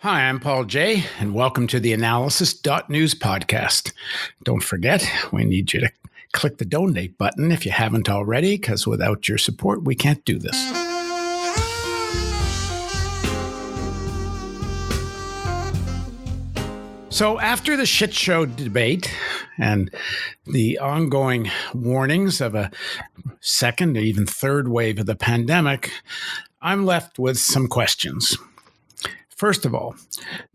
Hi, I'm Paul J., and welcome to the theAnalysis.news podcast. Don't forget, we need you to click the donate button if you haven't already, because without your support, we can't do this. So after the shit show debate and the ongoing warnings of a second or even third wave of the pandemic, I'm left with some questions. First of all,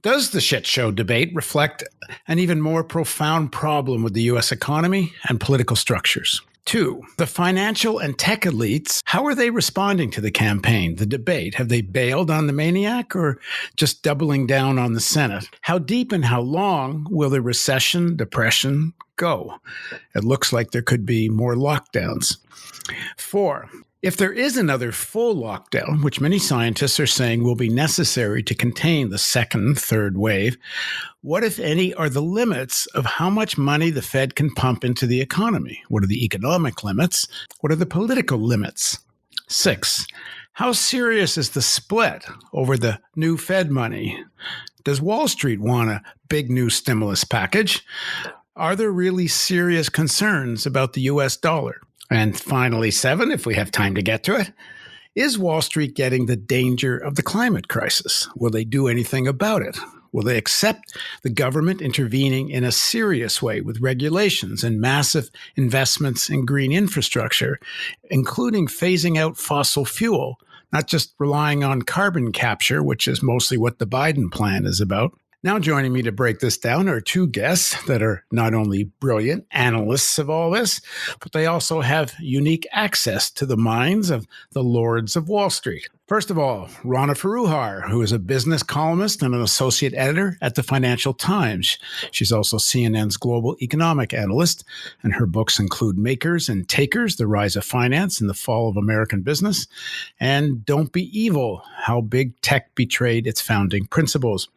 does the shit show debate reflect an even more profound problem with the U.S. economy and political structures? 2, the financial and tech elites, how are they responding to the campaign, the debate? Have they bailed on the maniac or just doubling down on the Senate? How deep and how long will the recession, depression go? It looks like there could be more lockdowns. 4, if there is another full lockdown, which many scientists are saying will be necessary to contain the second, third wave, what, if any, are the limits of how much money the Fed can pump into the economy? What are the economic limits? What are the political limits? 6, how serious is the split over the new Fed money? Does Wall Street want a big new stimulus package? Are there really serious concerns about the U.S. dollar? And finally, 7, if we have time to get to it, is Wall Street getting the danger of the climate crisis? Will they do anything about it? Will they accept the government intervening in a serious way with regulations and massive investments in green infrastructure, including phasing out fossil fuel, not just relying on carbon capture, which is mostly what the Biden plan is about? Now joining me to break this down are 2 guests that are not only brilliant analysts of all this, but they also have unique access to the minds of the lords of Wall Street. First of all, Rana Foroohar, who is a business columnist and an associate editor at the Financial Times. She's also CNN's global economic analyst, and her books include Makers and Takers, The Rise of Finance and the Fall of American Business, and Don't Be Evil, How Big Tech Betrayed Its Founding Principles.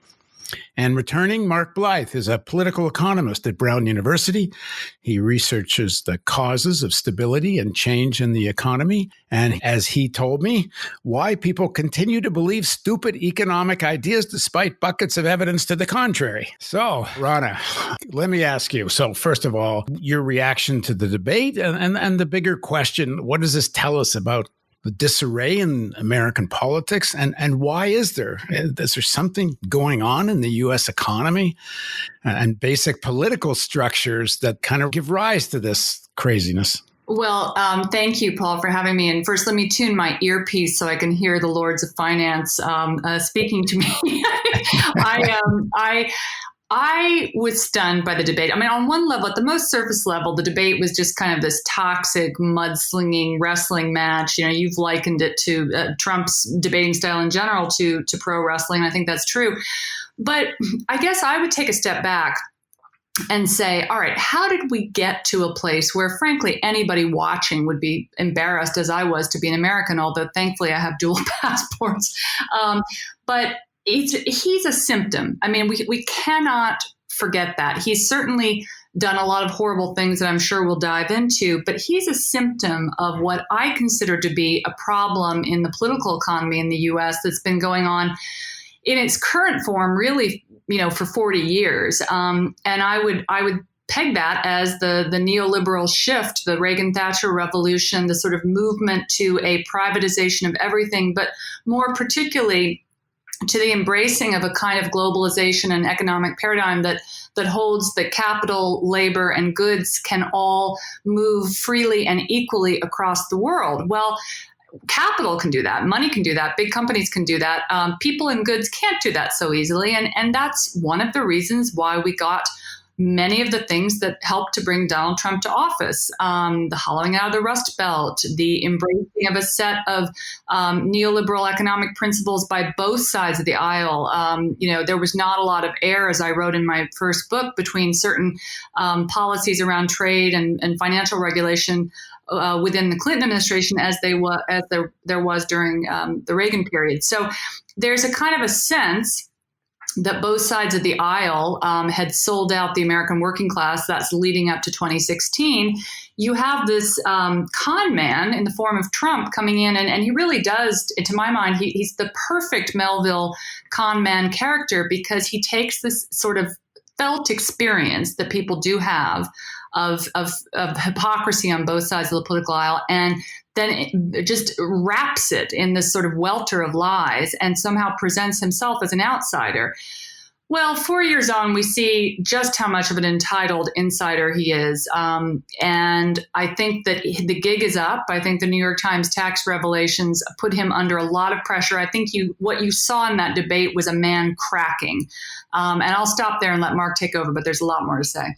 And returning, Mark Blyth is a political economist at Brown University. He researches the causes of stability and change in the economy, and as he told me, why people continue to believe stupid economic ideas despite buckets of evidence to the contrary. So, Rana, let me ask you. So, first of all, your reaction to the debate and the bigger question, what does this tell us about the disarray in American politics, and why is there? Is there something going on in the U.S. economy and basic political structures that kind of give rise to this craziness? Well, thank you, Paul, for having me. And first, let me tune my earpiece so I can hear the Lords of Finance speaking to me. I was stunned by the debate. I mean, on one level, at the most surface level, the debate was just kind of this toxic, mudslinging wrestling match. You know, you've likened it to Trump's debating style in general to pro wrestling. I think that's true. But I guess I would take a step back and say, all right, how did we get to a place where, frankly, anybody watching would be embarrassed, as I was, to be an American, although thankfully I have dual passports. But he's a symptom. I mean, we cannot forget that. He's certainly done a lot of horrible things that I'm sure we'll dive into, but he's a symptom of what I consider to be a problem in the political economy in the U.S. that's been going on in its current form, really, for 40 years. And I would peg that as the neoliberal shift, the Reagan-Thatcher revolution, the sort of movement to a privatization of everything, but more particularly to the embracing of a kind of globalization and economic paradigm that holds that capital, labor, and goods can all move freely and equally across the world. Well, capital can do that. Money can do that. Big companies can do that. People and goods can't do that so easily. And that's one of the reasons why we got many of the things that helped to bring Donald Trump to office, the hollowing out of the Rust Belt, the embracing of a set of neoliberal economic principles by both sides of the aisle. There was not a lot of air, as I wrote in my first book, between certain policies around trade and financial regulation within the Clinton administration as there was during the Reagan period. So there's a kind of a sense that both sides of the aisle had sold out the American working class. That's leading up to 2016. You have this con man in the form of Trump coming in, and he really does, to my mind, he's the perfect Melville con man character, because he takes this sort of felt experience that people do have of hypocrisy on both sides of the political aisle, and then it just wraps it in this sort of welter of lies and somehow presents himself as an outsider. Well, 4 years on, we see just how much of an entitled insider he is. And I think that the gig is up. I think the New York Times tax revelations put him under a lot of pressure. I think what you saw in that debate was a man cracking. And I'll stop there and let Mark take over, but there's a lot more to say.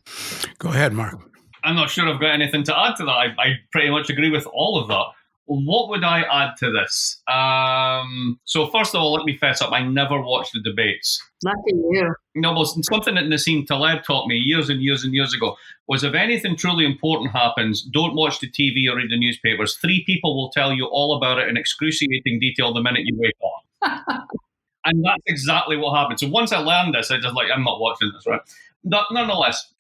Go ahead, Mark. I'm not sure I've got anything to add to that. I pretty much agree with all of that. What would I add to this? So first of all, let me fess up. I never watched the debates. Lucky you. No, well, something that Nassim Taleb taught me years and years and years ago was, if anything truly important happens, don't watch the TV or read the newspapers. 3 people will tell you all about it in excruciating detail the minute you wake up. And that's exactly what happened. So once I learned this, I just I'm not watching this, right? Nonetheless,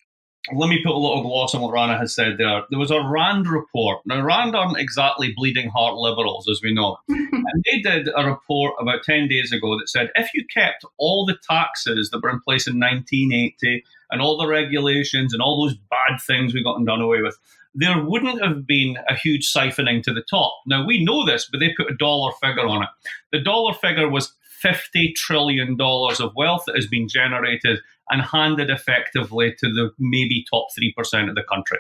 let me put a little gloss on what Rana has said there. There was a Rand report. Now, Rand aren't exactly bleeding heart liberals, as we know. And they did a report about 10 days ago that said, if you kept all the taxes that were in place in 1980 and all the regulations and all those bad things we got done away with, there wouldn't have been a huge siphoning to the top. Now, we know this, but they put a dollar figure on it. The dollar figure was $50 trillion of wealth that has been generated and handed effectively to the maybe top 3% of the country.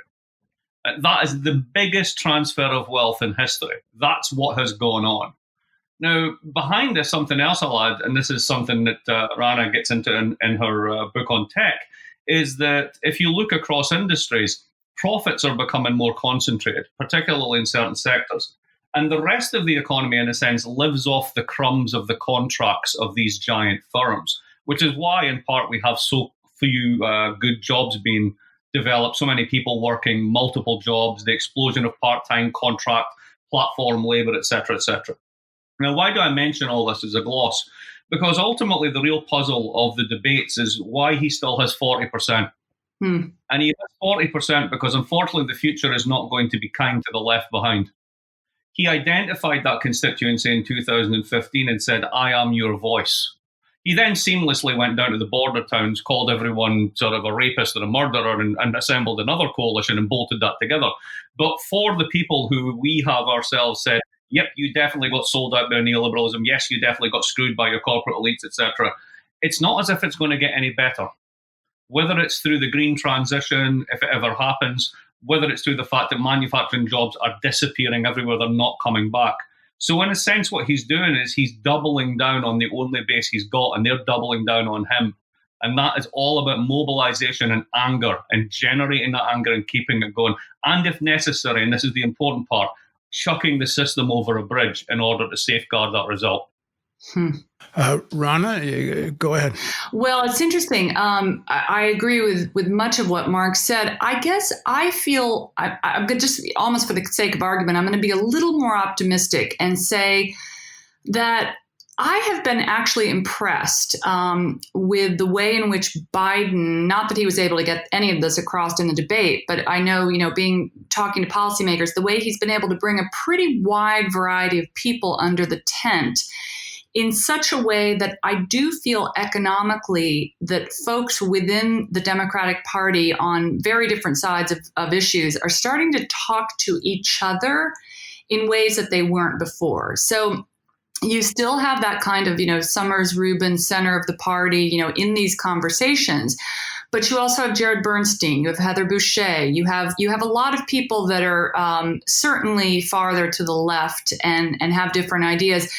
That is the biggest transfer of wealth in history. That's what has gone on. Now, behind this, something else I'll add, and this is something that Rana gets into in her book on tech, is that if you look across industries, profits are becoming more concentrated, particularly in certain sectors. And the rest of the economy, in a sense, lives off the crumbs of the contracts of these giant firms, which is why, in part, we have so few good jobs being developed, so many people working multiple jobs, the explosion of part-time contract, platform labor, et cetera, et cetera. Now, why do I mention all this as a gloss? Because ultimately, the real puzzle of the debates is why he still has 40%. And he has 40% because, unfortunately, the future is not going to be kind to the left behind. He identified that constituency in 2015 and said, I am your voice. He then seamlessly went down to the border towns, called everyone sort of a rapist and a murderer, and assembled another coalition and bolted that together. But for the people who we have ourselves said, yep, you definitely got sold out by neoliberalism. Yes, you definitely got screwed by your corporate elites, etc. It's not as if it's going to get any better. Whether it's through the green transition, if it ever happens, whether it's through the fact that manufacturing jobs are disappearing everywhere, they're not coming back. So in a sense, what he's doing is he's doubling down on the only base he's got, and they're doubling down on him. And that is all about mobilization and anger, and generating that anger and keeping it going. And if necessary, and this is the important part, chucking the system over a bridge in order to safeguard that result. Rana, go ahead. Well, it's interesting. I agree with much of what Mark said. I guess I feel, I'm just almost for the sake of argument, I'm going to be a little more optimistic and say that I have been actually impressed with the way in which Biden, not that he was able to get any of this across in the debate, but I know, talking to policymakers, the way he's been able to bring a pretty wide variety of people under the tent in such a way that I do feel economically that folks within the Democratic Party on very different sides of issues are starting to talk to each other in ways that they weren't before. So you still have that kind of, Summers-Rubin center of the party, in these conversations. But you also have Jared Bernstein, you have Heather Boucher, you have a lot of people that are certainly farther to the left and have different ideas.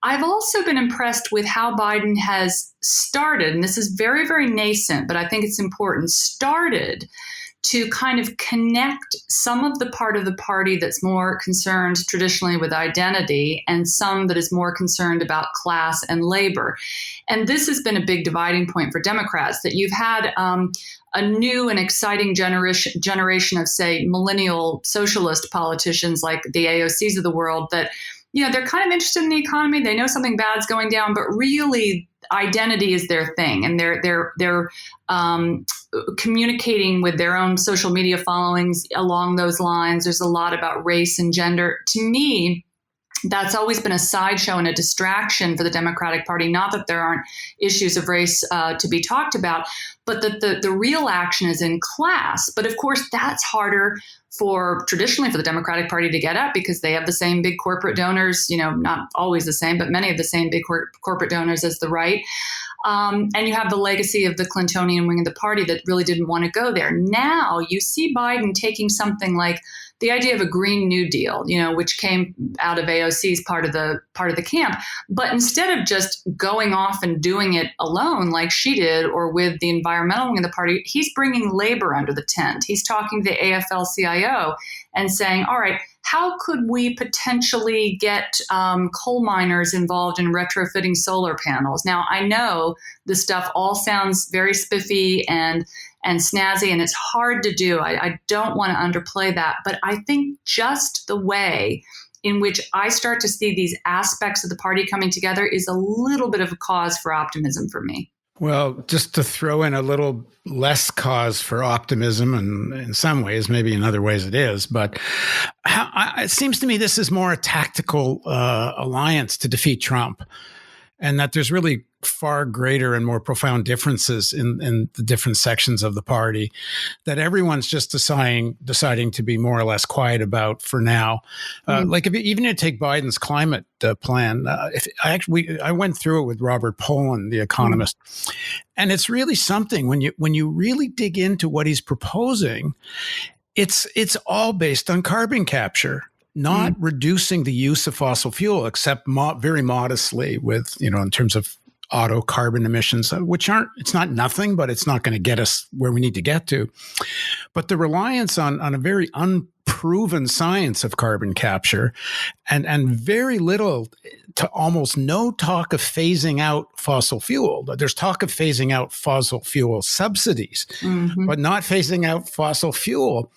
I've also been impressed with how Biden has started, and this is very, very nascent, but I think it's important, started to kind of connect some of the part of the party that's more concerned traditionally with identity and some that is more concerned about class and labor. And this has been a big dividing point for Democrats, that you've had a new and exciting generation of, say, millennial socialist politicians like the AOCs of the world that they're kind of interested in the economy. They know something bad's going down, but really identity is their thing, and they're communicating with their own social media followings along those lines. There's a lot about race and gender. To me, that's always been a sideshow and a distraction for the Democratic Party. Not that there aren't issues of race to be talked about, but that the real action is in class. But of course, that's harder traditionally for the Democratic Party to get at, because they have the same big corporate donors, not always the same, but many of the same big corporate donors as the right. And you have the legacy of the Clintonian wing of the party that really didn't want to go there. Now you see Biden taking something like the idea of a Green New Deal, which came out of AOC's part of the camp. But instead of just going off and doing it alone like she did, or with the environmental wing of the party, he's bringing labor under the tent. He's talking to the AFL-CIO and saying, all right, how could we potentially get coal miners involved in retrofitting solar panels? Now, I know this stuff all sounds very spiffy and snazzy, and it's hard to do. I don't want to underplay that, but I think just the way in which I start to see these aspects of the party coming together is a little bit of a cause for optimism for me. Well, just to throw in a little less cause for optimism, and in some ways, maybe in other ways it is, but it seems to me this is more a tactical alliance to defeat Trump, and that there's really far greater and more profound differences in the different sections of the party that everyone's just deciding to be more or less quiet about for now. Like even to take Biden's climate plan, I went through it with Robert Pollin, the economist, and it's really something when you really dig into what he's proposing. It's all based on carbon capture. Not reducing the use of fossil fuel, except very modestly with, in terms of auto carbon emissions, which it's not nothing, but it's not going to get us where we need to get to. But the reliance on a very unproven science of carbon capture and very little to almost no talk of phasing out fossil fuel. There's talk of phasing out fossil fuel subsidies, but not phasing out fossil fuel.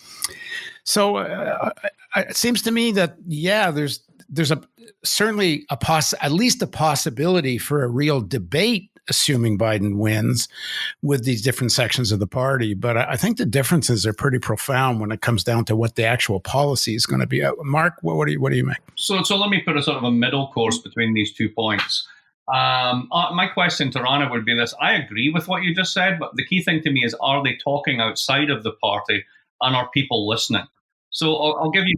So it seems to me that, there's certainly at least a possibility for a real debate, assuming Biden wins, with these different sections of the party. But I think the differences are pretty profound when it comes down to what the actual policy is going to be. Mark, what do you make? So let me put a sort of a middle course between these 2 points. My question to Rana would be this. I agree with what you just said, but the key thing to me is, are they talking outside of the party, and are people listening? So I'll give you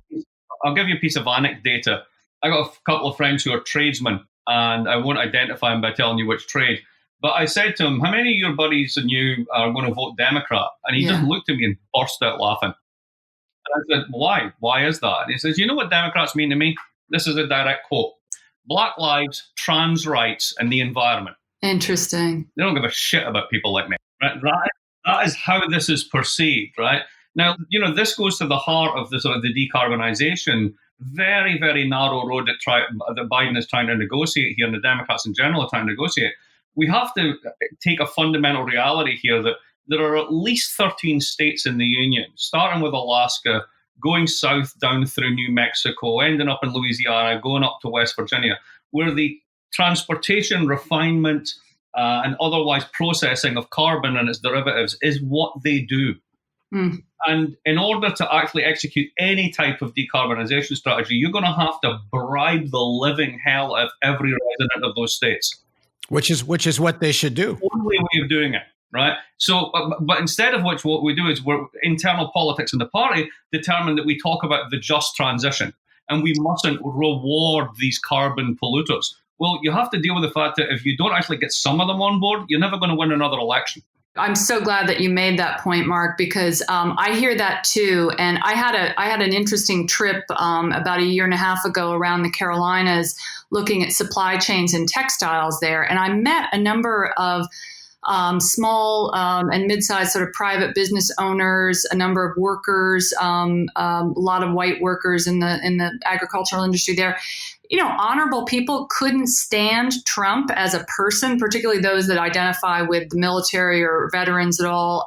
a piece of anecdata. I got a couple of friends who are tradesmen, and I won't identify them by telling you which trade. But I said to him, how many of your buddies and you are going to vote Democrat? And he just looked at me and burst out laughing. And I said, why? Why is that? And he says, you know what Democrats mean to me? This is a direct quote. Black lives, trans rights, and the environment. Interesting. They don't give a shit about people like me. Right? That is how this is perceived, right? Now, this goes to the heart of the sort of the decarbonisation, very, very narrow road that Biden is trying to negotiate here, and the Democrats in general are trying to negotiate. We have to take a fundamental reality here that there are at least 13 states in the Union, starting with Alaska, going south down through New Mexico, ending up in Louisiana, going up to West Virginia, where the transportation, refinement, and otherwise processing of carbon and its derivatives is what they do. And in order to actually execute any type of decarbonisation strategy, you're going to have to bribe the living hell out of every resident of those states. Which is what they should do. Only way of doing it, right? So, but instead of which, what we do is internal politics in the party determine that we talk about the just transition, and we mustn't reward these carbon polluters. Well, you have to deal with the fact that if you don't actually get some of them on board, you're never going to win another election. I'm so glad that you made that point, Mark, because I hear that too. And I had an interesting trip about a year and a half ago around the Carolinas, looking at supply chains and textiles there. And I met a number of small and mid-sized sort of private business owners, a number of workers, a lot of white workers in the agricultural industry there. honorable people couldn't stand Trump as a person, particularly those that identify with the military or veterans at all,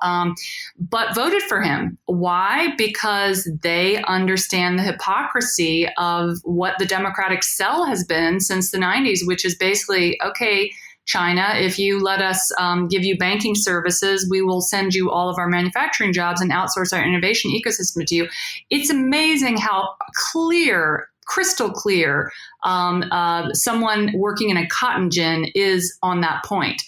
but voted for him. Why? Because they understand the hypocrisy of what the Democratic sell has been since the 90s, which is basically, okay, China, if you let us give you banking services, we will send you all of our manufacturing jobs and outsource our innovation ecosystem to you. It's amazing how crystal clear someone working in a cotton gin is on that point.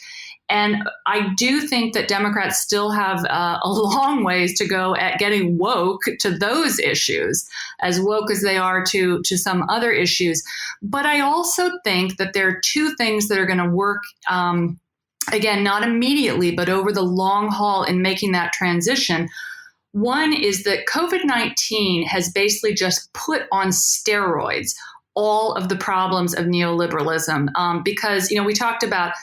And I do think that Democrats still have a long ways to go at getting woke to those issues, as woke as they are to some other issues. But I also think that there are two things that are going to work, again, not immediately, but over the long haul in making that transition. One is that COVID-19 has basically just put on steroids all of the problems of neoliberalism, because, we talked about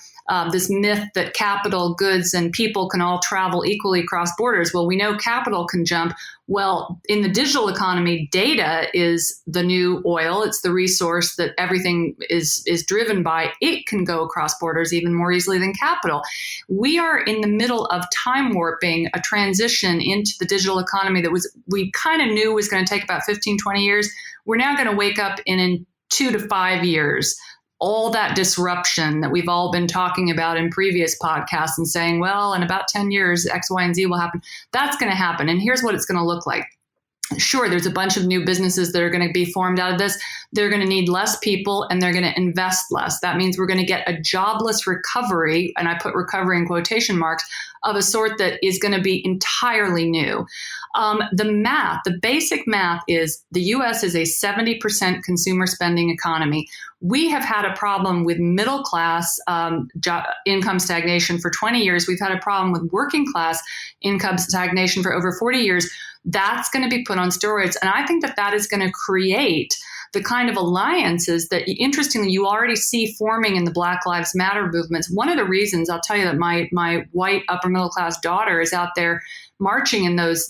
this myth that capital, goods, and people can all travel equally across borders. Well, we know capital can jump. Well, in the digital economy, data is the new oil. It's the resource that everything is driven by. It can go across borders even more easily than capital. We are in the middle of time warping a transition into the digital economy that we kind of knew was going to take about 15, 20 years. We're now going to wake up in 2 to 5 years. All that disruption that we've all been talking about in previous podcasts and saying, well, in about 10 years, X, Y, and Z will happen. That's going to happen. And here's what it's going to look like. Sure, there's a bunch of new businesses that are going to be formed out of this. They're going to need less people and they're going to invest less. That means we're going to get a jobless recovery, and I put recovery in quotation marks, of a sort that is going to be entirely new. The basic math is the U.S. is a 70% consumer spending economy. We have had a problem with middle class income stagnation for 20 years. We've had a problem with working class income stagnation for over 40 years. That's going to be put on steroids. And I think that is going to create the kind of alliances that, interestingly, you already see forming in the Black Lives Matter movements. One of the reasons, I'll tell you, that my white upper middle class daughter is out there marching in those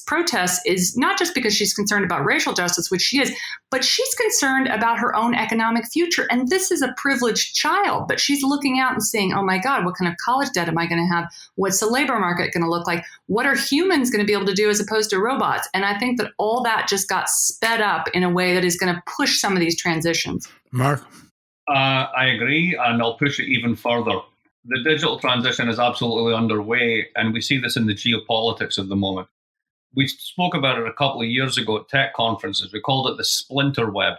protests is not just because she's concerned about racial justice, which she is, but she's concerned about her own economic future. And this is a privileged child, but she's looking out and saying, oh my God, what kind of college debt am I going to have? What's the labor market going to look like? What are humans going to be able to do as opposed to robots? And I think that all that just got sped up in a way that is going to push some of these transitions. Mark? I agree, and I'll push it even further. The digital transition is absolutely underway, and we see this in the geopolitics of the moment. We spoke about it a couple of years ago at tech conferences. We called it the splinter web.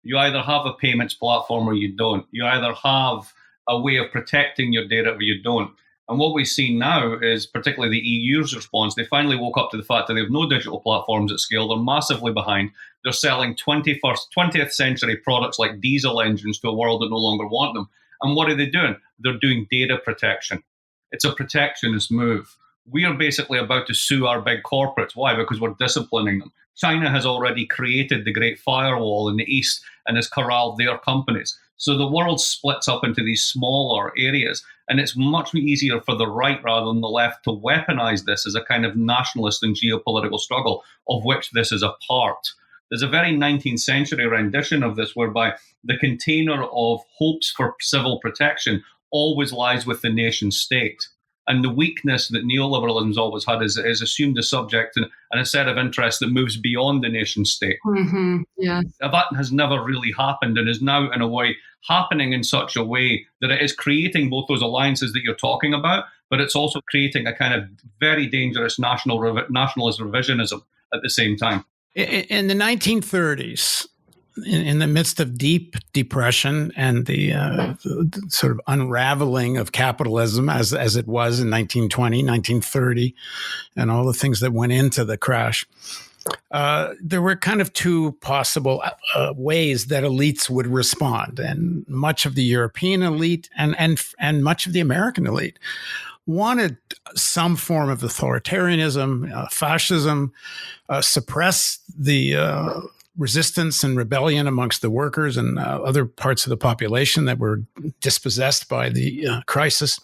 You either have a payments platform or you don't. You either have a way of protecting your data or you don't. And what we see now is, particularly the EU's response, they finally woke up to the fact that they have no digital platforms at scale. They're massively behind. They're selling 20th century products like diesel engines to a world that no longer want them. And what are they doing? They're doing data protection. It's a protectionist move. We are basically about to sue our big corporates. Why? Because we're disciplining them. China has already created the Great Firewall in the East and has corralled their companies. So the world splits up into these smaller areas, and it's much easier for the right rather than the left to weaponize this as a kind of nationalist and geopolitical struggle, of which this is a part. There's a very 19th century rendition of this whereby the container of hopes for civil protection always lies with the nation state. And the weakness that neoliberalism's always had is assumed a subject and a set of interests that moves beyond the nation state. Mm-hmm. Yeah. That has never really happened and is now, in a way, happening in such a way that it is creating both those alliances that you're talking about, but it's also creating a kind of very dangerous nationalist revisionism at the same time. In the 1930s, in the midst of deep depression and the sort of unraveling of capitalism as it was in 1920, 1930, and all the things that went into the crash, there were kind of two possible ways that elites would respond. And much of the European elite and much of the American elite wanted some form of authoritarianism, fascism, suppress the resistance and rebellion amongst the workers and other parts of the population that were dispossessed by the crisis.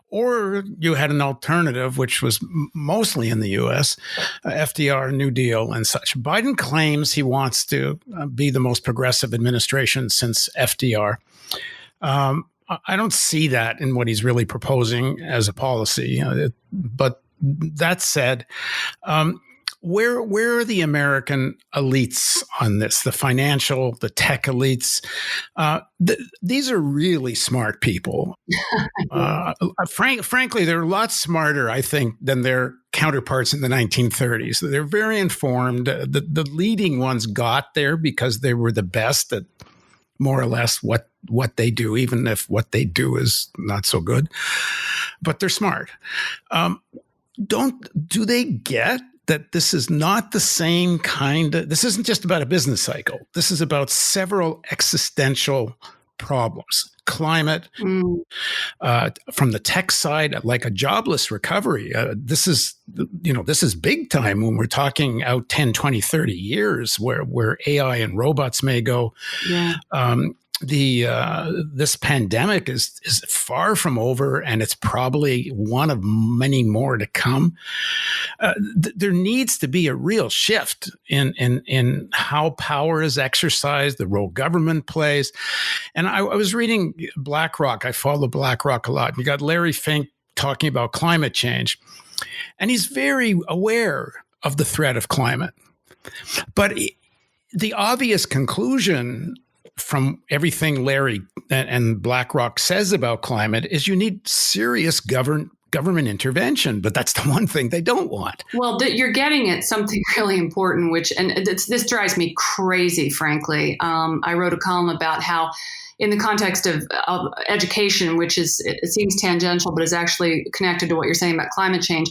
Or you had an alternative, which was mostly in the U.S., FDR, New Deal, and such. Biden claims he wants to be the most progressive administration since FDR. I don't see that in what he's really proposing as a policy. But that said, where are the American elites on this? The financial, the tech elites. These are really smart people. Frankly, they're a lot smarter, I think, than their counterparts in the 1930s. They're very informed. The leading ones got there because they were the best at more or less what they do, even if what they do is not so good. But they're smart. Do they get that this is not the same kind of, this isn't just about a business cycle. This is about several existential problems. Climate, from the tech side, like a jobless recovery. This is big time when we're talking out 10, 20, 30 years where AI and robots may go. Yeah. This pandemic is far from over, and it's probably one of many more to come. There needs to be a real shift in how power is exercised, the role government plays. And I was reading BlackRock. I follow BlackRock a lot. You got Larry Fink talking about climate change, and he's very aware of the threat of climate. But the obvious conclusion from everything Larry and BlackRock says about climate is you need serious government intervention, but that's the one thing they don't want. Well, you're getting at something really important, this drives me crazy, frankly. I wrote a column about how, in the context of education, which it seems tangential, but is actually connected to what you're saying about climate change,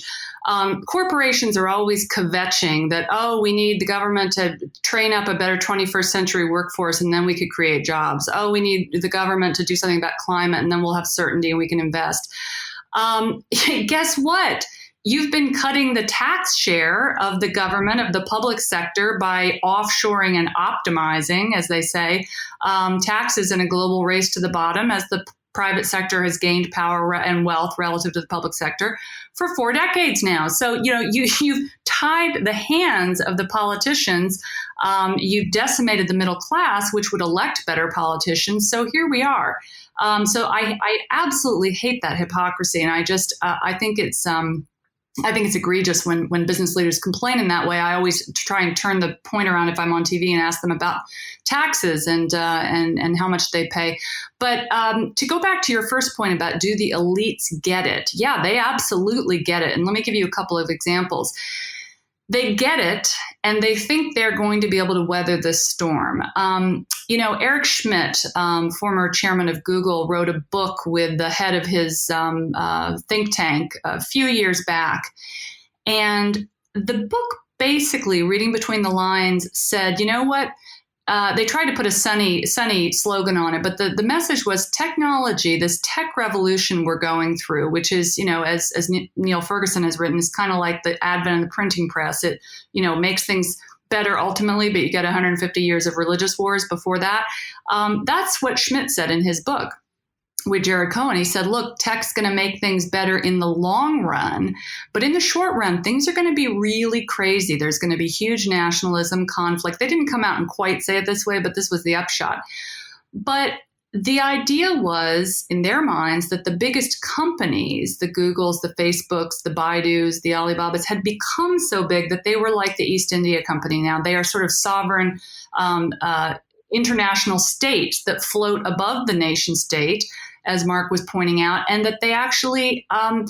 corporations are always kvetching that, we need the government to train up a better 21st century workforce and then we could create jobs. We need the government to do something about climate and then we'll have certainty and we can invest. Guess what? You've been cutting the tax share of the government, of the public sector, by offshoring and optimizing, as they say, taxes in a global race to the bottom as the private sector has gained power and wealth relative to the public sector for 4 decades now. So, you've tied the hands of the politicians. You've decimated the middle class, which would elect better politicians. So here we are. So I absolutely hate that hypocrisy. And I think it's egregious when business leaders complain in that way. I always try and turn the point around if I'm on TV and ask them about taxes and how much they pay. But to go back to your first point about, do the elites get it? Yeah, they absolutely get it. And let me give you a couple of examples. They get it, and they think they're going to be able to weather this storm. Eric Schmidt, former chairman of Google, wrote a book with the head of his think tank a few years back. And the book basically, reading between the lines, said, you know what? They tried to put a sunny slogan on it, but the message was technology, this tech revolution we're going through, which is, as Neil Ferguson has written, is kind of like the advent of the printing press. It, makes things better ultimately, but you get 150 years of religious wars before that. That's what Schmidt said in his book with Jared Cohen. He said, look, tech's going to make things better in the long run, but in the short run, things are going to be really crazy. There's going to be huge nationalism, conflict. They didn't come out and quite say it this way, but this was the upshot. But the idea was, in their minds, that the biggest companies, the Googles, the Facebooks, the Baidus, the Alibabas, had become so big that they were like the East India Company now. They are sort of sovereign international states that float above the nation state, as Mark was pointing out, and that they actually kind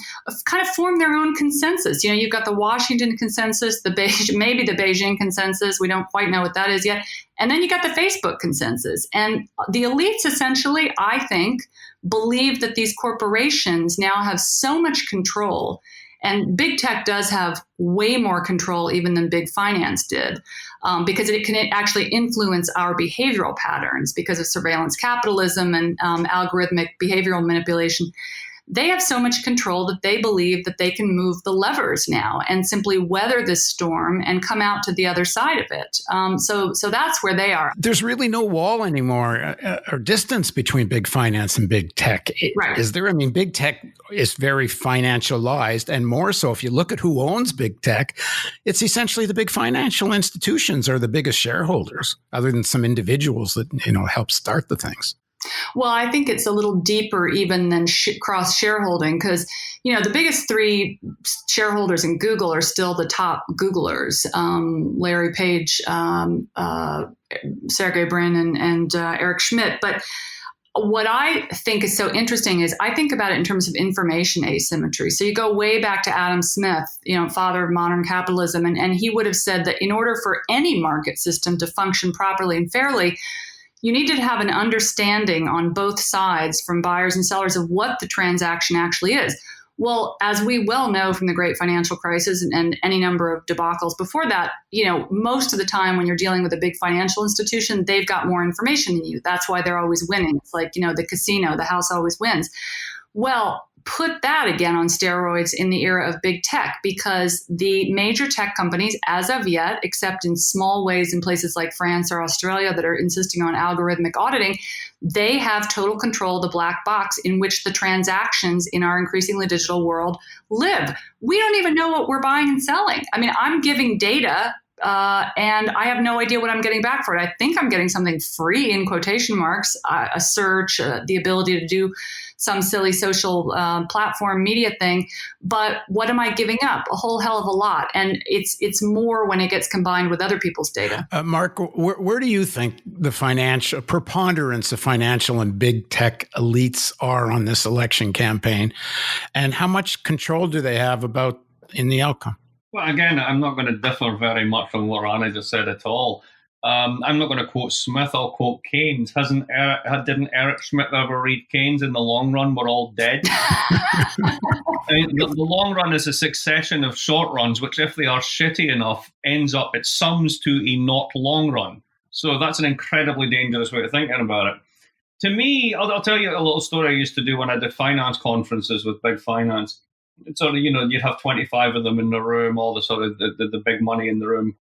of form their own consensus. You've got the Washington consensus, maybe the Beijing consensus. We don't quite know what that is yet. And then you got the Facebook consensus. And the elites essentially, I think, believe that these corporations now have so much control. And big tech does have way more control even than big finance did, because it can actually influence our behavioral patterns because of surveillance capitalism and algorithmic behavioral manipulation, they have so much control that they believe that they can move the levers now and simply weather this storm and come out to the other side of it. So that's where they are. There's really no wall anymore or distance between big finance and big tech. Right. Is there? I mean, big tech is very financialized, and more so if you look at who owns big tech, it's essentially the big financial institutions are the biggest shareholders, other than some individuals that, help start the things. Well, I think it's a little deeper even than cross shareholding, because, the biggest three shareholders in Google are still the top Googlers, Larry Page, Sergey Brin, and Eric Schmidt. But what I think is so interesting is I think about it in terms of information asymmetry. So you go way back to Adam Smith, father of modern capitalism, and he would have said that in order for any market system to function properly and fairly, you need to have an understanding on both sides from buyers and sellers of what the transaction actually is. Well, as we well know from the great financial crisis and any number of debacles before that, most of the time when you're dealing with a big financial institution, they've got more information than you. That's why they're always winning. It's like, the casino, the house always wins. Well, put that again on steroids in the era of big tech, because the major tech companies, as of yet, except in small ways in places like France or Australia that are insisting on algorithmic auditing, they have total control of the black box in which the transactions in our increasingly digital world live. We don't even know what we're buying and selling. I mean, I'm giving data and I have no idea what I'm getting back for it. I think I'm getting something free in quotation marks, a search, the ability to do some silly social platform media thing. But what am I giving up? A whole hell of a lot. And it's more when it gets combined with other people's data. Mark, where do you think the financial preponderance of financial and big tech elites are on this election campaign? And how much control do they have in the outcome? Well, again, I'm not going to differ very much from what Rana just said at all. I'm not going to quote Smith, I'll quote Keynes. Didn't Eric Schmidt ever read Keynes? In the long run, we're all dead. I mean, the long run is a succession of short runs, which, if they are shitty enough, it sums to a not long run. So that's an incredibly dangerous way of thinking about it. To me, I'll tell you a little story I used to do when I did finance conferences with big finance. Sort of, you'd have 25 of them in the room, all the sort of the big money in the room.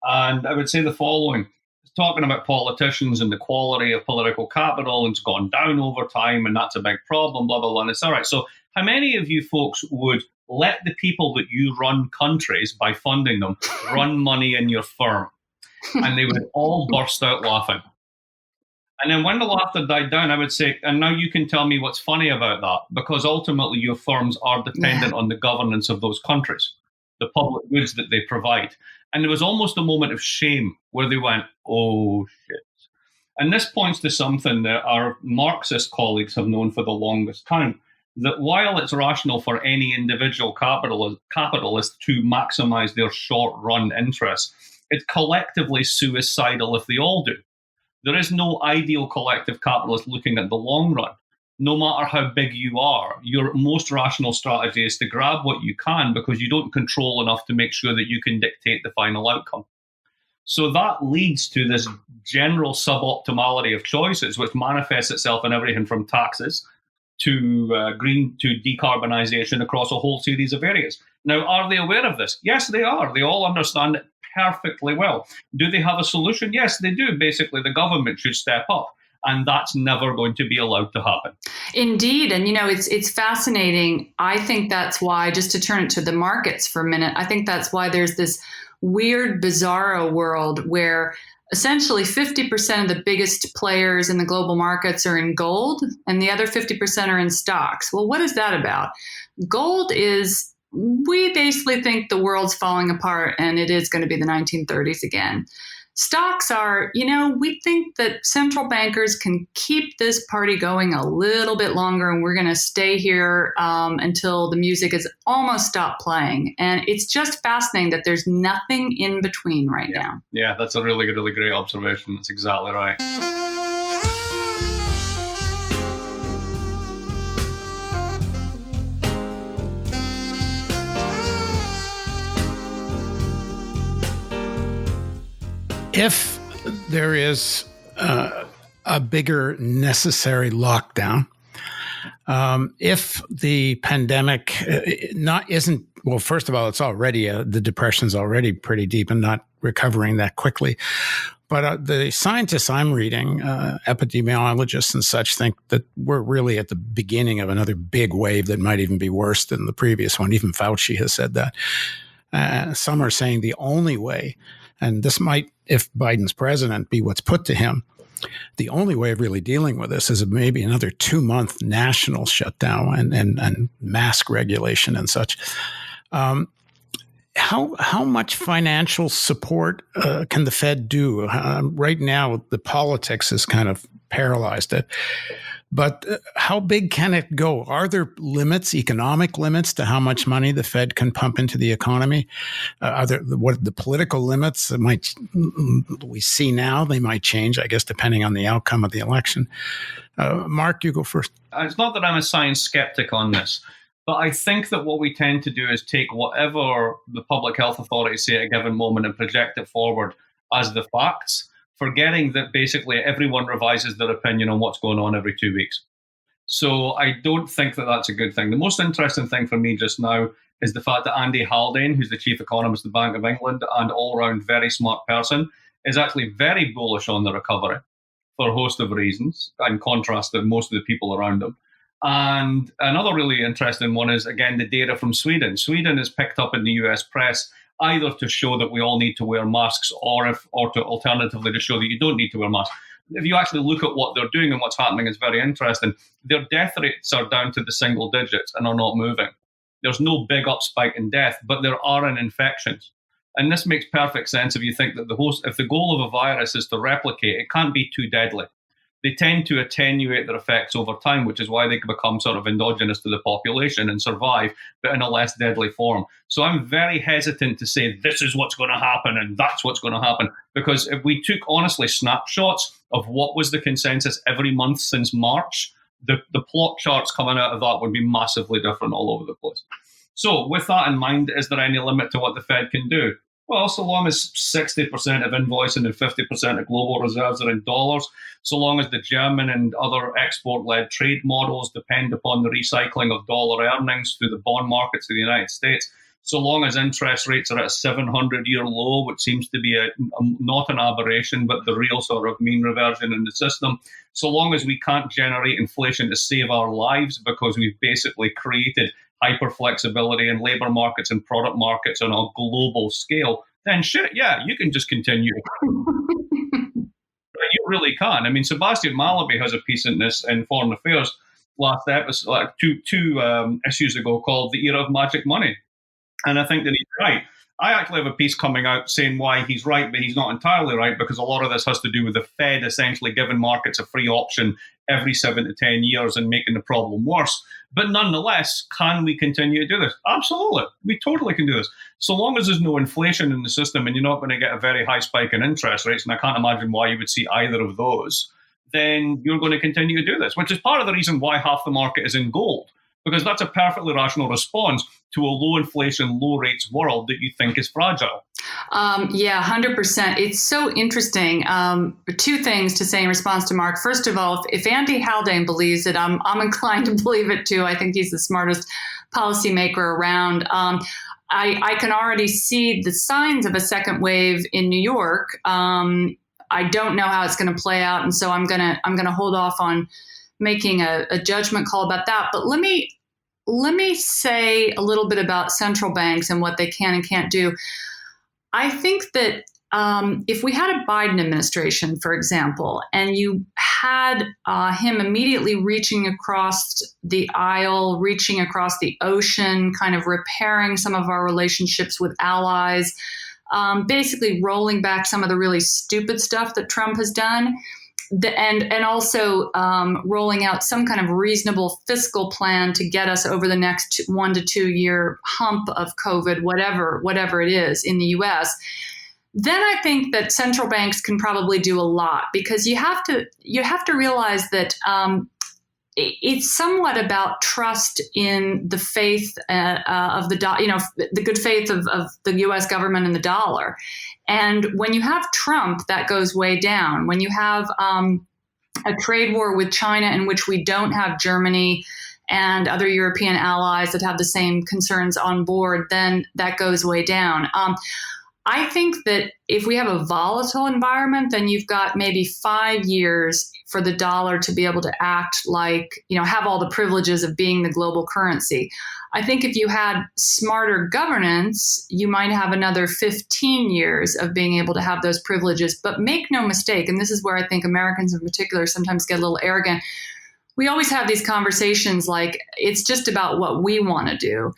And I would say the following, talking about politicians and the quality of political capital, and it's gone down over time, and that's a big problem, blah, blah, blah. And it's all right. So how many of you folks would let the people that you run countries by funding them run money in your firm? And they would all burst out laughing. And then when the laughter died down, I would say, and now you can tell me what's funny about that, because ultimately your firms are dependent on the governance of those countries, the public goods that they provide. And there was almost a moment of shame where they went, oh, shit. And this points to something that our Marxist colleagues have known for the longest time, that while it's rational for any individual capitalist to maximize their short-run interests, it's collectively suicidal if they all do. There is no ideal collective capitalist looking at the long run. No matter how big you are, your most rational strategy is to grab what you can because you don't control enough to make sure that you can dictate the final outcome. So that leads to this general suboptimality of choices, which manifests itself in everything from taxes to green to decarbonization across a whole series of areas. Now, are they aware of this? Yes, they are. They all understand it perfectly well. Do they have a solution? Yes, they do. Basically, the government should step up. And that's never going to be allowed to happen. Indeed. And, it's fascinating. I think that's why, just to turn it to the markets for a minute, I think that's why there's this weird, bizarro world where essentially 50% of the biggest players in the global markets are in gold and the other 50% are in stocks. Well, what is that about? Gold is, we basically think the world's falling apart and it is going to be the 1930s again. Stocks are, we think that central bankers can keep this party going a little bit longer, and we're going to stay here until the music is almost stopped playing. And it's just fascinating that there's nothing in between right now. Yeah, that's a really, really great observation. That's exactly right. If there is a bigger necessary lockdown, If the pandemic first of all, it's already the depression's already pretty deep and not recovering that quickly. But the scientists I'm reading, epidemiologists and such, think that we're really at the beginning of another big wave that might even be worse than the previous one. Even Fauci has said that. Some are saying the only way, and this might, if Biden's president, be what's put to him, the only way of really dealing with this is maybe another 2-month national shutdown and mask regulation and such. How much financial support can the Fed do? Right now, the politics has kind of paralyzed it. But how big can it go? Are there limits, economic limits, to how much money the Fed can pump into the economy? Are there the political limits that we see now? They might change, I guess, depending on the outcome of the election. Mark, you go first. It's not that I'm a science skeptic on this, but I think that what we tend to do is take whatever the public health authorities say at a given moment and project it forward as the facts, forgetting that basically everyone revises their opinion on what's going on every 2 weeks. So I don't think that that's a good thing. The most interesting thing for me just now is the fact that Andy Haldane, who's the chief economist of the Bank of England and all-round very smart person, is actually very bullish on the recovery for a host of reasons, in contrast to most of the people around him. And another really interesting one is, again, the data from Sweden. Sweden is picked up in the US press either to show that we all need to wear masks or to alternatively to show that you don't need to wear masks. If you actually look at what they're doing and what's happening, it's very interesting. Their death rates are down to the single digits and are not moving. There's no big up spike in death, but there are in infections. And this makes perfect sense if you think that if the goal of a virus is to replicate, it can't be too deadly. They tend to attenuate their effects over time, which is why they can become sort of endogenous to the population and survive, but in a less deadly form. So I'm very hesitant to say this is what's going to happen and that's what's going to happen, because if we took, honestly, snapshots of what was the consensus every month since March, the plot charts coming out of that would be massively different all over the place. So with that in mind, is there any limit to what the Fed can do? Well, so long as 60% of invoicing and 50% of global reserves are in dollars, so long as the German and other export-led trade models depend upon the recycling of dollar earnings through the bond markets of the United States, so long as interest rates are at a 700-year low, which seems to be not an aberration, but the real sort of mean reversion in the system, so long as we can't generate inflation to save our lives because we've basically created hyper-flexibility in labor markets and product markets on a global scale, then shit, yeah, you can just continue. You really can. I mean, Sebastian Mallaby has a piece in this in Foreign Affairs last episode, like two issues ago, called The Era of Magic Money. And I think that he's right. I actually have a piece coming out saying why he's right, but he's not entirely right, because a lot of this has to do with the Fed essentially giving markets a free option every 7 to 10 years and making the problem worse. But nonetheless, can we continue to do this? Absolutely. We totally can do this. So long as there's no inflation in the system and you're not going to get a very high spike in interest rates, and I can't imagine why you would see either of those, then you're going to continue to do this, which is part of the reason why half the market is in gold, because that's a perfectly rational response to a low inflation, low rates world that you think is fragile. Yeah, 100%. It's so interesting. Two things to say in response to Mark. First of all, if Andy Haldane believes it, I'm inclined to believe it too. I think he's the smartest policymaker around. I can already see the signs of a second wave in New York. I don't know how it's going to play out, and so I'm gonna hold off on making a judgment call about that. But let me say a little bit about central banks and what they can and can't do. I think that if we had a Biden administration, for example, and you had him immediately reaching across the aisle, reaching across the ocean, kind of repairing some of our relationships with allies, basically rolling back some of the really stupid stuff that Trump has done, and also rolling out some kind of reasonable fiscal plan to get us over the next 1 to 2 year hump of COVID, whatever it is in the U.S., then I think that central banks can probably do a lot, because you have to realize that it's somewhat about trust in the faith of the good faith of the U.S. government and the dollar. And when you have Trump, that goes way down. When you have a trade war with China in which we don't have Germany and other European allies that have the same concerns on board, then that goes way down. I think that if we have a volatile environment, then you've got maybe 5 years for the dollar to be able to act like, have all the privileges of being the global currency. I think if you had smarter governance, you might have another 15 years of being able to have those privileges. But make no mistake, and this is where I think Americans in particular sometimes get a little arrogant. We always have these conversations like it's just about what we want to do.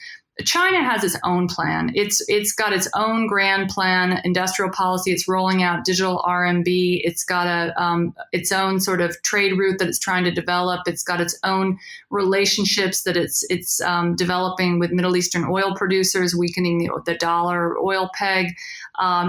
China has its own plan. It's got its own grand plan, industrial policy. It's rolling out digital RMB. It's got its own sort of trade route that it's trying to develop. It's got its own relationships that it's developing with Middle Eastern oil producers, weakening the dollar oil peg.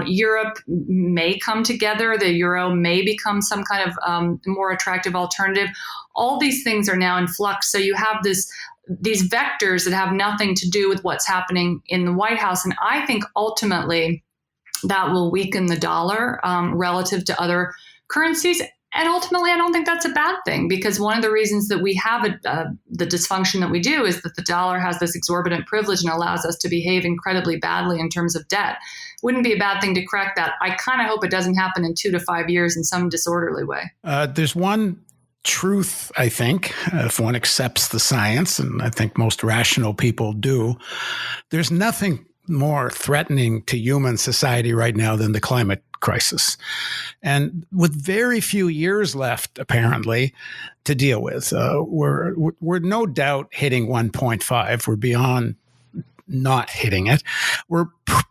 Europe may come together. The euro may become some kind of more attractive alternative. All these things are now in flux. So you have these vectors that have nothing to do with what's happening in the White House. And I think ultimately that will weaken the dollar relative to other currencies. And ultimately, I don't think that's a bad thing, because one of the reasons that we have the dysfunction that we do is that the dollar has this exorbitant privilege and allows us to behave incredibly badly in terms of debt. Wouldn't be a bad thing to correct that. I kind of hope it doesn't happen in 2 to 5 years in some disorderly way. There's one truth, I think, if one accepts the science, and I think most rational people do, there's nothing more threatening to human society right now than the climate crisis. And with very few years left, apparently, to deal with, we're no doubt hitting 1.5. We're beyond not hitting it. We're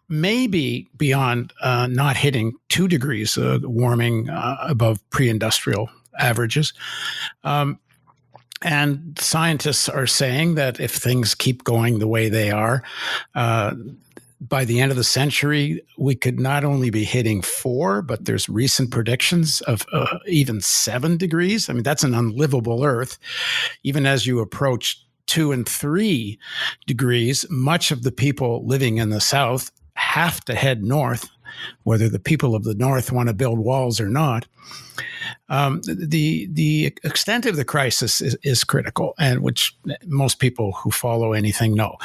maybe beyond not hitting 2 degrees warming above pre-industrial averages. And scientists are saying that if things keep going the way they are, by the end of the century, we could not only be hitting 4, but there's recent predictions of even 7 degrees. I mean, that's an unlivable Earth. Even as you approach 2 and 3 degrees, much of the people living in the South have to head north, whether the people of the North want to build walls or not. The extent of the crisis is critical, and which most people who follow anything know.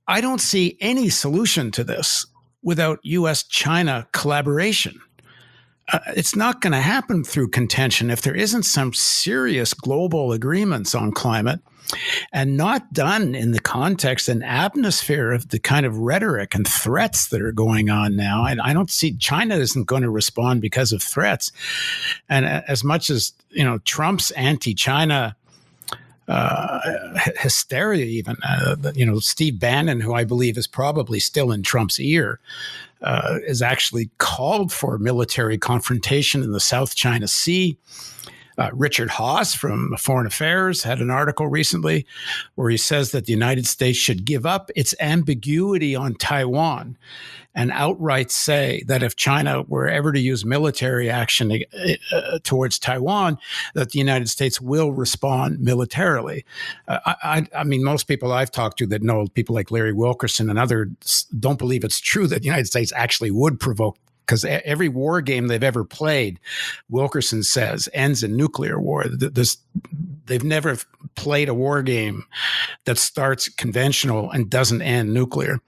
I don't see any solution to this without U.S.-China collaboration. It's not going to happen through contention if there isn't some serious global agreements on climate, and not done in the context and atmosphere of the kind of rhetoric and threats that are going on now. And I don't see China isn't going to respond because of threats. And as much as, Trump's anti-China hysteria, even, Steve Bannon, who I believe is probably still in Trump's ear, is actually called for military confrontation in the South China Sea. Richard Haass from Foreign Affairs had an article recently where he says that the United States should give up its ambiguity on Taiwan and outright say that if China were ever to use military action towards Taiwan, that the United States will respond militarily. I mean, most people I've talked to that know, people like Larry Wilkerson and others, don't believe it's true that the United States actually would provoke, because every war game they've ever played, Wilkerson says, ends in nuclear war. They've never played a war game that starts conventional and doesn't end nuclear.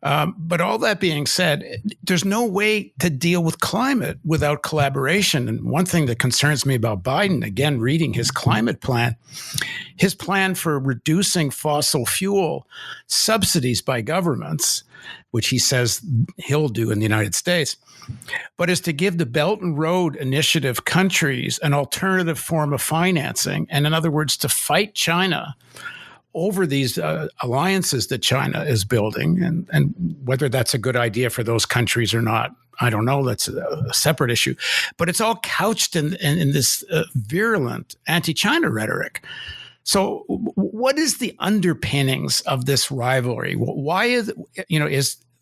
But all that being said, there's no way to deal with climate without collaboration. And one thing that concerns me about Biden, again, reading his climate plan, his plan for reducing fossil fuel subsidies by governments, which he says he'll do in the United States, but is to give the Belt and Road Initiative countries an alternative form of financing. And in other words, to fight China over these alliances that China is building, and whether that's a good idea for those countries or not, I don't know. That's a separate issue. But it's all couched in this virulent anti-China rhetoric. So what is the underpinnings of this rivalry? Why is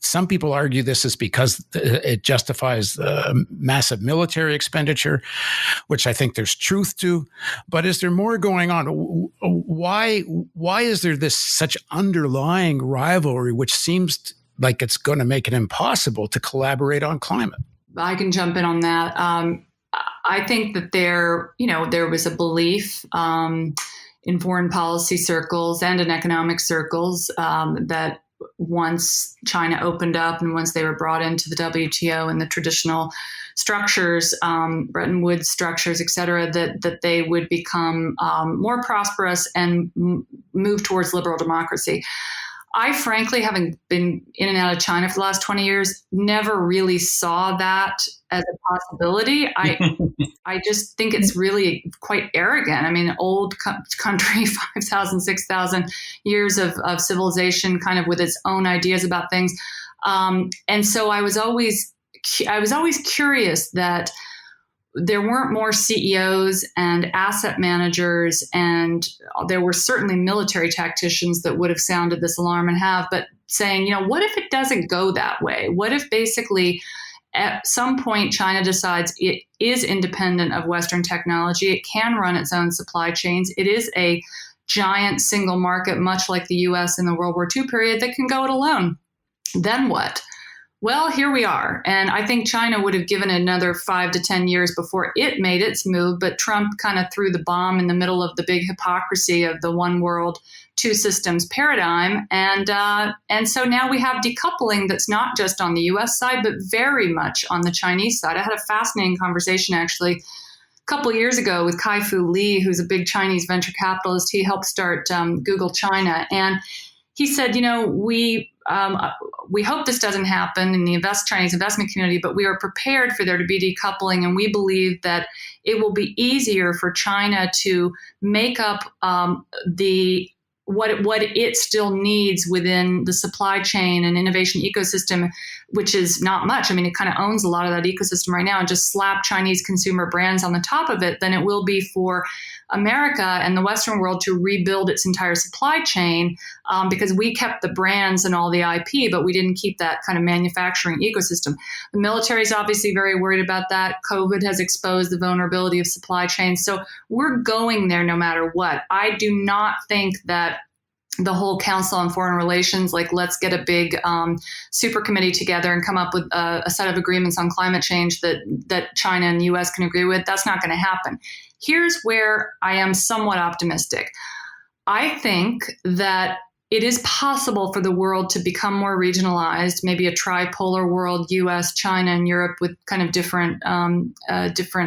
some people argue this is because it justifies massive military expenditure, which I think there's truth to. But is there more going on? Why is there this such underlying rivalry, which seems like it's going to make it impossible to collaborate on climate? I can jump in on that. I think that there was a belief in foreign policy circles and in economic circles that once China opened up and once they were brought into the WTO and the traditional structures, Bretton Woods structures, et cetera, that they would become more prosperous and move towards liberal democracy. I frankly, having been in and out of China for the last 20 years, never really saw that as a possibility. I just think it's really quite arrogant. I mean, old country, 5,000, 6,000 years of civilization, kind of with its own ideas about things. And so I was always curious that there weren't more CEOs and asset managers, and there were certainly military tacticians that would have sounded this alarm and have, but saying, what if it doesn't go that way? What if basically at some point China decides it is independent of Western technology, it can run its own supply chains, it is a giant single market, much like the US in the World War II period, that can go it alone? Then what? Well, here we are. And I think China would have given another 5 to 10 years before it made its move. But Trump kind of threw the bomb in the middle of the big hypocrisy of the one world, two systems paradigm. And so now we have decoupling that's not just on the US side, but very much on the Chinese side. I had a fascinating conversation, actually, a couple of years ago with Kai-Fu Lee, who's a big Chinese venture capitalist. He helped start Google China. And he said, we hope this doesn't happen in the Chinese investment community, but we are prepared for there to be decoupling, and we believe that it will be easier for China to make up what it still needs within the supply chain and innovation ecosystem, which is not much. I mean, it kind of owns a lot of that ecosystem right now, and just slap Chinese consumer brands on the top of it, than it will be for America and the Western world to rebuild its entire supply chain, because we kept the brands and all the IP, but we didn't keep that kind of manufacturing ecosystem. The military is obviously very worried about that. COVID has exposed the vulnerability of supply chains. So we're going there no matter what. I do not think that the whole Council on Foreign Relations, like, let's get a big super committee together and come up with a set of agreements on climate change that China and the US can agree with. That's not going to happen. Here's where I am somewhat optimistic. I think that it is possible for the world to become more regionalized, maybe a tripolar world, US, China, and Europe, with kind of different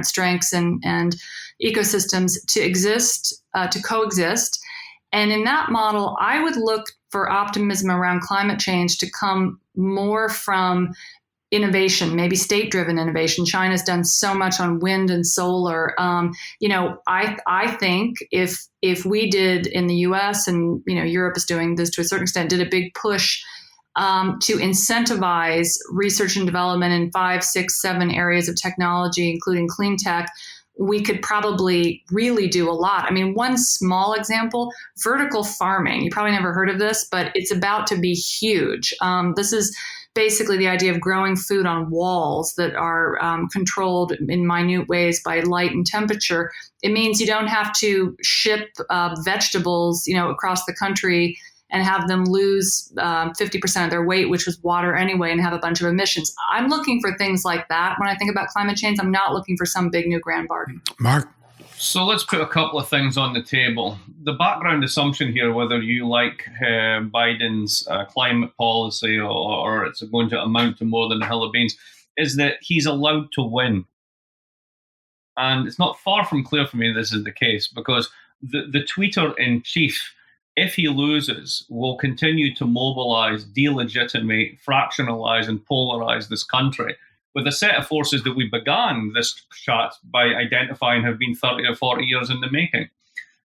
strengths and ecosystems to exist, to coexist. And in that model, I would look for optimism around climate change to come more from innovation, maybe state-driven innovation. China's done so much on wind and solar. I think if we did in the U.S. and Europe is doing this to a certain extent, did a big push to incentivize research and development in 5, 6, 7 areas of technology, including clean tech, we could probably really do a lot. I mean, one small example, vertical farming. You probably never heard of this, but it's about to be huge. This is basically the idea of growing food on walls that are controlled in minute ways by light and temperature. It means you don't have to ship vegetables, across the country and have them lose 50% of their weight, which was water anyway, and have a bunch of emissions. I'm looking for things like that when I think about climate change. I'm not looking for some big new grand bargain. Mark? So let's put a couple of things on the table. The background assumption here, whether you like Biden's climate policy or it's going to amount to more than a hill of beans, is that he's allowed to win. And it's not far from clear for me this is the case, because the tweeter-in-chief, if he loses, will continue to mobilize, delegitimate, fractionalize, and polarize this country with a set of forces that we began this chat by identifying have been 30 or 40 years in the making.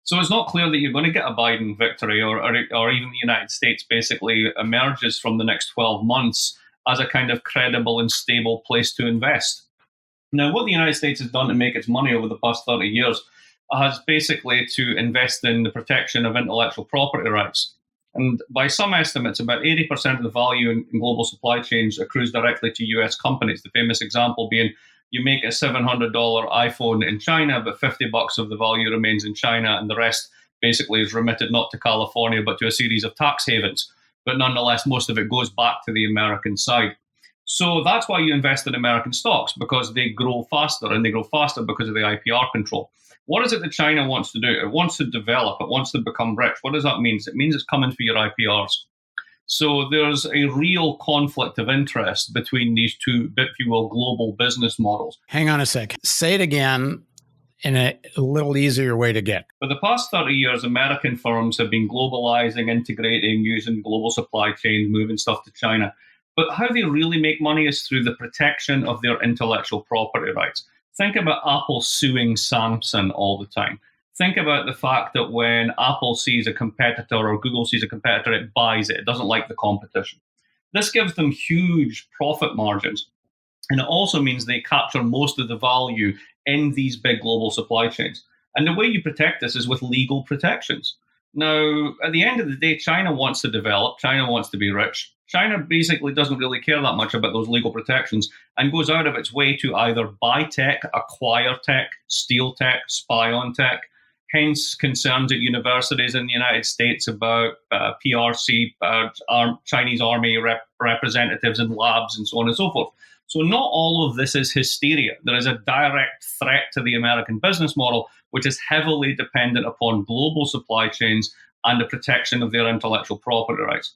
So it's not clear that you're going to get a Biden victory or even the United States basically emerges from the next 12 months as a kind of credible and stable place to invest. Now, what the United States has done to make its money over the past 30 years has basically to invest in the protection of intellectual property rights. And by some estimates, about 80% of the value in global supply chains accrues directly to US companies. The famous example being you make a $700 iPhone in China, but $50 of the value remains in China, and the rest basically is remitted not to California, but to a series of tax havens. But nonetheless, most of it goes back to the American side. So that's why you invest in American stocks, because they grow faster, and they grow faster because of the IPR control. What is it that China wants to do? It wants to develop. It wants to become rich. What does that mean? It means it's coming for your IPRs. So there's a real conflict of interest between these two, if you will, global business models. Hang on a second. Say it again in a little easier way to get. For the past 30 years, American firms have been globalizing, integrating, using global supply chains, moving stuff to China. But how they really make money is through the protection of their intellectual property rights. Think about Apple suing Samsung all the time. Think about the fact that when Apple sees a competitor or Google sees a competitor, it buys it. It doesn't like the competition. This gives them huge profit margins. And it also means they capture most of the value in these big global supply chains. And the way you protect this is with legal protections. Now, at the end of the day, China wants to develop. China wants to be rich. China basically doesn't really care that much about those legal protections and goes out of its way to either buy tech, acquire tech, steal tech, spy on tech. Hence, concerns at universities in the United States about PRC, Chinese army representatives in labs and so on and so forth. So not all of this is hysteria. There is a direct threat to the American business model, which is heavily dependent upon global supply chains and the protection of their intellectual property rights.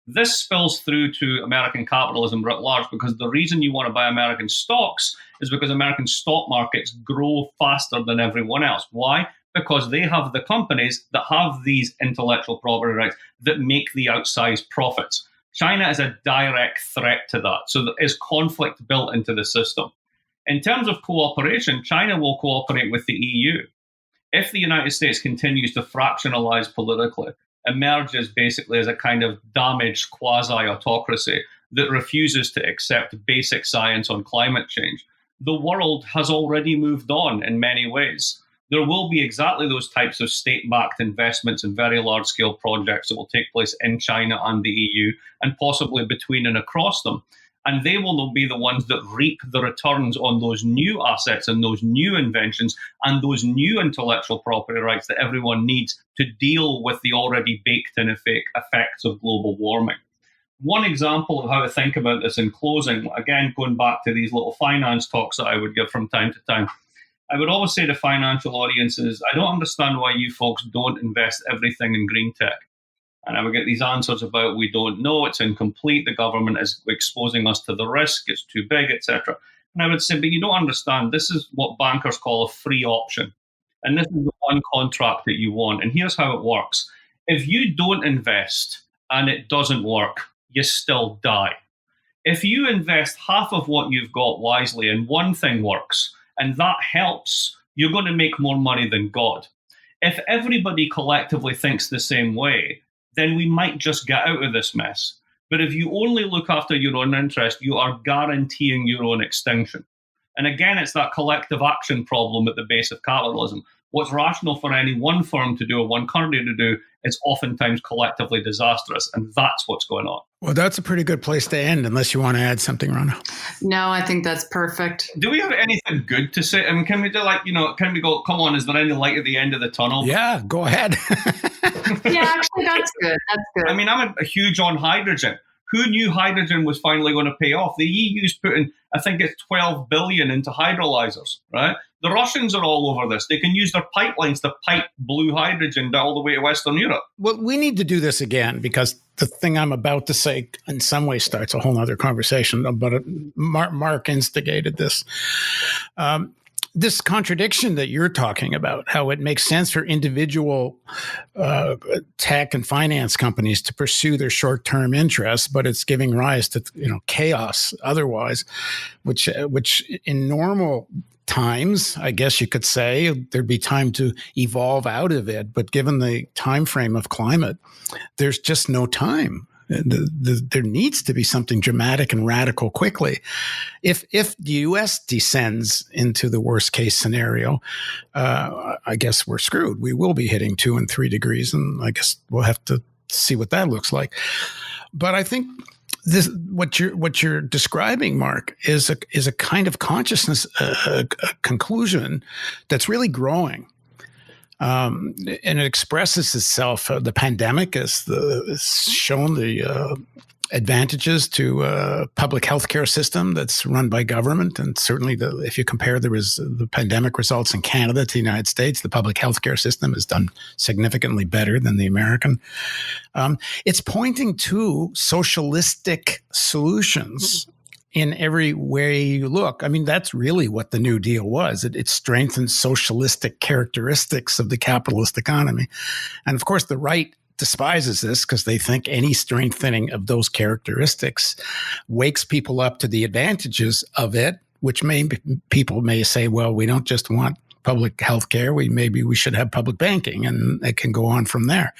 This spills through to American capitalism writ large, because the reason you want to buy American stocks is because American stock markets grow faster than everyone else. Why? Because they have the companies that have these intellectual property rights that make the outsized profits. China is a direct threat to that. So there is conflict built into the system. In terms of cooperation, China will cooperate with the EU. If the United States continues to fractionalize politically, emerges basically as a kind of damaged quasi-autocracy that refuses to accept basic science on climate change, the world has already moved on in many ways. There will be exactly those types of state-backed investments in very large-scale projects that will take place in China and the EU, and possibly between and across them. And they will be the ones that reap the returns on those new assets and those new inventions and those new intellectual property rights that everyone needs to deal with the already baked-in effects of global warming. One example of how to think about this in closing, again, going back to these little finance talks that I would give from time to time, I would always say to financial audiences, I don't understand why you folks don't invest everything in green tech. And I would get these answers about, we don't know, it's incomplete, the government is exposing us to the risk, it's too big, etc. And I would say, but you don't understand, this is what bankers call a free option. And this is the one contract that you want. And here's how it works. If you don't invest and it doesn't work, you still die. If you invest half of what you've got wisely and one thing works, and that helps, you're going to make more money than God. If everybody collectively thinks the same way, then we might just get out of this mess. But if you only look after your own interest, you are guaranteeing your own extinction. And again, it's that collective action problem at the base of capitalism. What's rational for any one firm to do or one country to do is oftentimes collectively disastrous. And that's what's going on. Well, that's a pretty good place to end, unless you want to add something, Rana. No, I think that's perfect. Do we have anything good to say? I mean, can we do can we go, come on, is there any light at the end of the tunnel? Yeah, go ahead. Yeah, actually, that's good. That's good. I mean, I'm a huge on hydrogen. Who knew hydrogen was finally going to pay off? The EU's putting, I think it's 12 billion into hydrolyzers, right? The Russians are all over this. They can use their pipelines to pipe blue hydrogen all the way to Western Europe. Well, we need to do this again, because the thing I'm about to say in some way starts a whole other conversation, but Mark instigated this. This contradiction that you're talking about, how it makes sense for individual tech and finance companies to pursue their short-term interests, but it's giving rise to chaos otherwise, which in normal times, I guess you could say, there'd be time to evolve out of it. But given the time frame of climate, there's just no time. There needs to be something dramatic and radical quickly. If the U.S. descends into the worst case scenario, I guess we're screwed. We will be hitting 2 and 3 degrees, and I guess we'll have to see what that looks like. But I think this, what you're describing, Mark, is a kind of consciousness conclusion that's really growing. And it expresses itself. The pandemic has shown the advantages to a public healthcare system that's run by government. And certainly if you compare the pandemic results in Canada to the United States, the public healthcare system has done significantly better than the American. It's pointing to socialistic solutions in every way you look. I mean, that's really what the New Deal was. It strengthened socialistic characteristics of the capitalist economy. And of course, the right despises this because they think any strengthening of those characteristics wakes people up to the advantages of it, which people may say, well, we don't just want public health care. Maybe we should have public banking, and it can go on from there.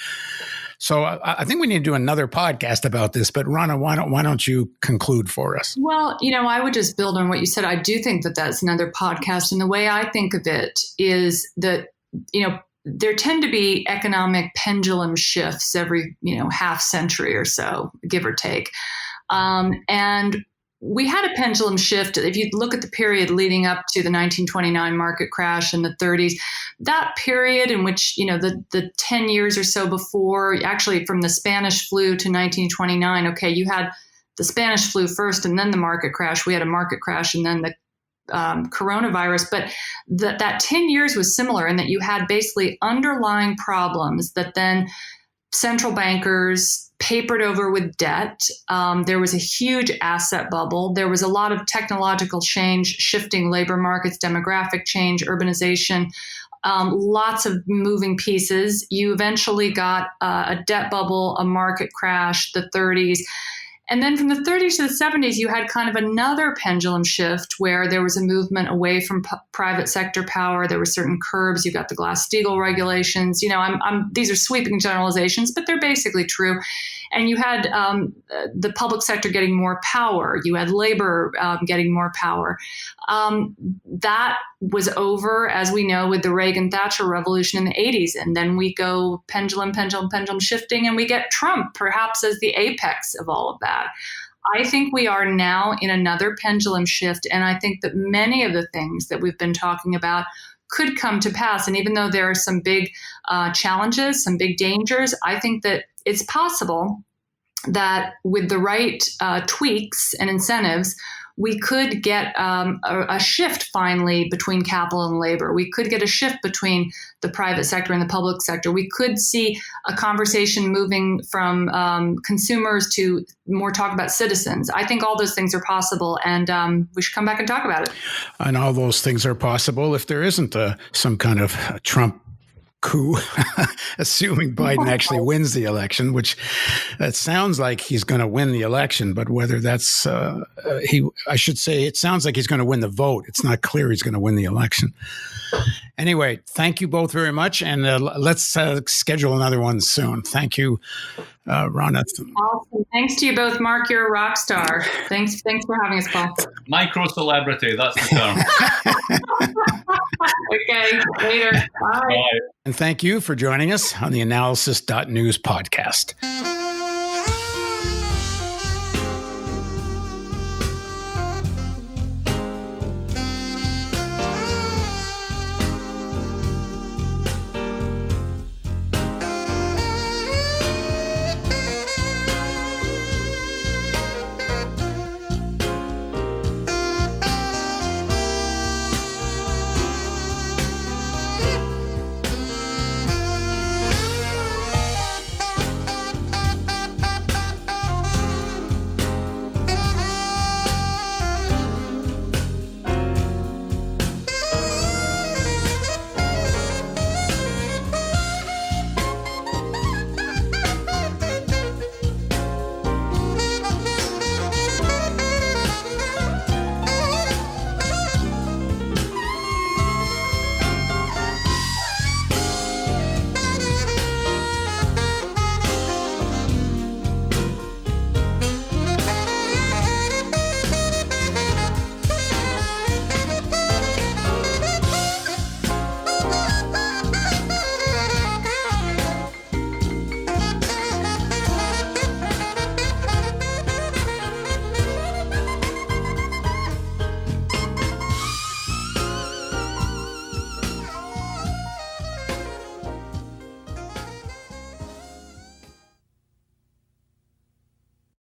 So I think we need to do another podcast about this. But Rana, why don't you conclude for us? Well, I would just build on what you said. I do think that that's another podcast. And the way I think of it is that, there tend to be economic pendulum shifts every, half century or so, give or take. And we had a pendulum shift. If you look at the period leading up to the 1929 market crash in the 30s, that period in which, the 10 years or so before, actually from the Spanish flu to 1929, okay, you had the Spanish flu first and then the market crash. We had a market crash and then the coronavirus, but that 10 years was similar in that you had basically underlying problems that then central bankers papered over with debt. There was a huge asset bubble. There was a lot of technological change, shifting labor markets, demographic change, urbanization, lots of moving pieces. You eventually got a debt bubble, a market crash, the 30s. And then from the 30s to the 70s, you had kind of another pendulum shift where there was a movement away from private sector power. There were certain curbs. You got the Glass-Steagall regulations. These are sweeping generalizations, but they're basically true. And you had the public sector getting more power. You had labor getting more power. That was over, as we know, with the Reagan-Thatcher revolution in the 80s. And then we go pendulum shifting, and we get Trump perhaps as the apex of all of that. I think we are now in another pendulum shift. And I think that many of the things that we've been talking about could come to pass. And even though there are some big challenges, some big dangers, I think that it's possible that with the right tweaks and incentives, we could get a shift finally between capital and labor. We could get a shift between the private sector and the public sector. We could see a conversation moving from consumers to more talk about citizens. I think all those things are possible, and we should come back and talk about it. And all those things are possible if there isn't some kind of Trump coup, assuming Biden actually wins the election, which it sounds like he's going to win the election, but whether that's, I should say, it sounds like he's going to win the vote. It's not clear he's going to win the election. Anyway, thank you both very much, and let's schedule another one soon. Thank you, Rana. Awesome. Thanks to you both, Mark. You're a rock star. Thanks for having us, Paul. Micro celebrity, that's the term. Okay, later. Bye. Bye. And thank you for joining us on the theAnalysis.news podcast.